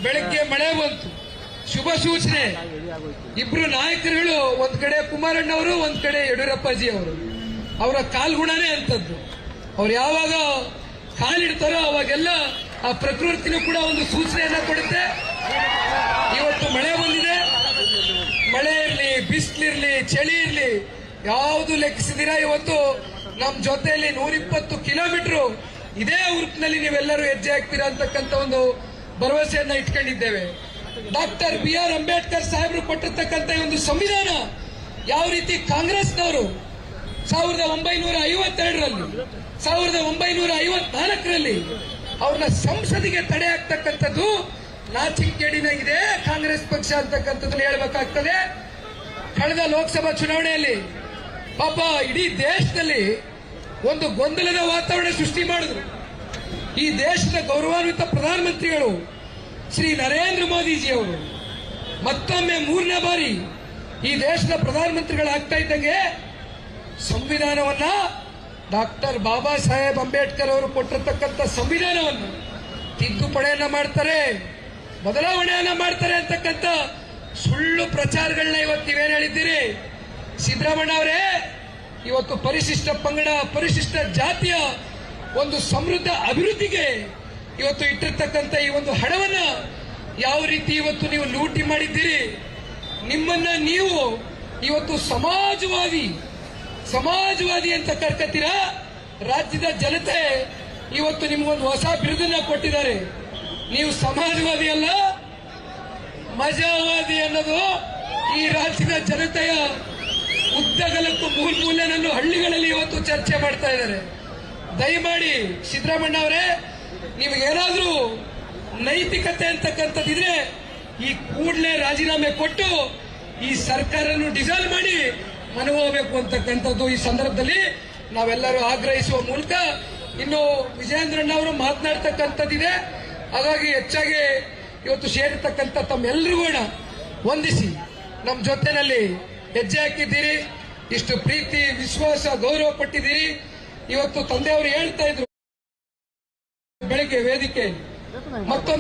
ಬೆಳಗ್ಗೆ ಮಳೆ ಬಂತು, ಶುಭ ಸೂಚನೆ. ಇಬ್ರು ನಾಯಕರುಗಳು, ಒಂದ್ ಕಡೆ ಕುಮಾರಣ್ಣವರು, ಒಂದ್ ಕಡೆ ಯಡಿಯೂರಪ್ಪಾಜಿ ಅವರು. ಅವರ ಕಾಲ್ಗುಣನೇ ಅಂತದ್ದು. ಅವ್ರು ಯಾವಾಗ ಕಾಲಿಡ್ತಾರೋ ಅವಾಗೆಲ್ಲ ಆ ಪ್ರಕೃತಿನೂ ಕೂಡ ಒಂದು ಸೂಚನೆಯನ್ನ ಕೊಡುತ್ತೆ. ಇವತ್ತು ಮಳೆ ಬಂದಿದೆ. ಮಳೆ ಇರ್ಲಿ, ಬಿಸಿಲಿರ್ಲಿ, ಚಳಿ ಇರ್ಲಿ, ಯಾವುದು ಲೆಕ್ಕಿಸಿದಿರಾ ಇವತ್ತು ನಮ್ ಜೊತೆಯಲ್ಲಿ 120 ಕಿಲೋಮೀಟರ್ ಇದೇ ಉರುಪಿನಲ್ಲಿ ನೀವೆಲ್ಲರೂ ಹೆಜ್ಜೆ ಹಾಕ್ತೀರಾ ಅಂತಕ್ಕಂಥ ಒಂದು ಭರವಸೆಯನ್ನ ಇಟ್ಕೊಂಡಿದ್ದೇವೆ. ಡಾಕ್ಟರ್ BR ಅಂಬೇಡ್ಕರ್ ಸಾಹೇಬರು ಕೊಟ್ಟಿರ್ತಕ್ಕಂಥ ಒಂದು ಸಂವಿಧಾನ ಯಾವ ರೀತಿ ಕಾಂಗ್ರೆಸ್ನವರು 1952ರಲ್ಲಿ 1954ರಲ್ಲಿ ಅವ್ರನ್ನ ಸಂಸದಿಗೆ ತಡೆ ಆಗ್ತಕ್ಕಂಥದ್ದು ನಾಚಿಕೆಗೇಡಿನ ಇದೆ ಕಾಂಗ್ರೆಸ್ ಪಕ್ಷ ಅಂತಕ್ಕಂಥದ್ದನ್ನ ಹೇಳ್ಬೇಕಾಗ್ತದೆ. ಕಳೆದ ಲೋಕಸಭಾ ಚುನಾವಣೆಯಲ್ಲಿ ಪಾಪ ಇಡೀ ದೇಶದಲ್ಲಿ ಒಂದು ಗೊಂದಲದ ವಾತಾವರಣ ಸೃಷ್ಟಿ ಮಾಡಿದ್ರು. ಈ ದೇಶದ ಗೌರವಾನ್ವಿತ ಪ್ರಧಾನಮಂತ್ರಿಗಳು ಶ್ರೀ ನರೇಂದ್ರ ಮೋದಿಜಿಯವರು ಮತ್ತೊಮ್ಮೆ 3ನೇ ಬಾರಿ ಈ ದೇಶದ ಪ್ರಧಾನಮಂತ್ರಿಗಳಾಗ್ತಾ ಇದ್ದಂಗೆ ಸಂವಿಧಾನವನ್ನ ಡಾಕ್ಟರ್ ಬಾಬಾ ಸಾಹೇಬ್ ಅಂಬೇಡ್ಕರ್ ಅವರು ಕೊಟ್ಟಿರ್ತಕ್ಕಂಥ ಸಂವಿಧಾನವನ್ನು ತಿದ್ದುಪಡಿಯನ್ನ ಮಾಡ್ತಾರೆ, ಬದಲಾವಣೆಯನ್ನ ಮಾಡ್ತಾರೆ ಅಂತಕ್ಕಂಥ ಸುಳ್ಳು ಪ್ರಚಾರಗಳನ್ನ ಇವತ್ತು ನೀವೇನು ಹೇಳಿದ್ದೀರಿ? ಸಿದ್ದರಾಮಣ್ಣ ಅವರೇ, ಇವತ್ತು ಪರಿಶಿಷ್ಟ ಪಂಗಡ, ಪರಿಶಿಷ್ಟ ಜಾತಿಯ ಒಂದು ಸಮೃದ್ಧ ಅಭಿವೃದ್ಧಿಗೆ ಇವತ್ತು ಇಟ್ಟಿರ್ತಕ್ಕಂಥ ಈ ಒಂದು ಹಣವನ್ನ ಯಾವ ರೀತಿ ಇವತ್ತು ನೀವು ಲೂಟಿ ಮಾಡಿದ್ದೀರಿ? ನಿಮ್ಮನ್ನ ನೀವು ಇವತ್ತು ಸಮಾಜವಾದಿ ಅಂತ ಕರ್ಕತ್ತೀರಾ. ರಾಜ್ಯದ ಜನತೆ ಇವತ್ತು ನಿಮಗೊಂದು ಹೊಸ ಬಿರುದನ್ನ ಕೊಟ್ಟಿದ್ದಾರೆ. ನೀವು ಸಮಾಜವಾದಿ ಅಲ್ಲ, ಮಜಾವಾದಿ ಅನ್ನೋದು ಈ ರಾಜ್ಯದ ಜನತೆಯ ಉದ್ದಗಲಕ್ಕೂ ಮೂಲೆನಲ್ಲೂ ಹಳ್ಳಿಗಳಲ್ಲಿ ಇವತ್ತು ಚರ್ಚೆ ಮಾಡ್ತಾ ಇದ್ದಾರೆ. ದಯಮಾಡಿ ಸಿದ್ದರಾಮಣ್ಣ ಅವರೇ, ನಿಮಗೇನಾದ್ರೂ ನೈತಿಕತೆ ಅಂತಕ್ಕಂಥದ್ದಿದ್ರೆ ಈ ಕೂಡಲೇ ರಾಜೀನಾಮೆ ಕೊಟ್ಟು ಈ ಸರ್ಕಾರವನ್ನು ಡಿಸಾಲ್ವ್ ಮಾಡಿ ಮನೆ ಹೋಗಬೇಕು ಅಂತಕ್ಕಂಥದ್ದು ಈ ಸಂದರ್ಭದಲ್ಲಿ ನಾವೆಲ್ಲರೂ ಆಗ್ರಹಿಸುವ ಮೂಲಕ. ಇನ್ನು ವಿಜಯೇಂದ್ರಣ್ಣ ಅವರು ಮಾತನಾಡ್ತಕ್ಕಂಥದ್ದಿದೆ. ಹಾಗಾಗಿ ಹೆಚ್ಚಾಗಿ ಇವತ್ತು ಸೇರಿರ್ತಕ್ಕಂಥ ತಮ್ಮೆಲ್ಲರಿಗೂ ವಂದಿಸಿ ನಮ್ಮ ಜೊತೆನಲ್ಲಿ ಹೆಜ್ಜೆ ಹಾಕಿದ್ದೀರಿ, ಇಷ್ಟು ಪ್ರೀತಿ, ವಿಶ್ವಾಸ, ಗೌರವ ಪಟ್ಟಿದ್ದೀರಿ. ಇವತ್ತು ತಂದೆಯವರು ಹೇಳ್ತಾ ಇದ್ರು ಬೆಳಗ್ಗೆ ವೇದಿಕೆಯಲ್ಲಿ ಮತ್ತೊಂದು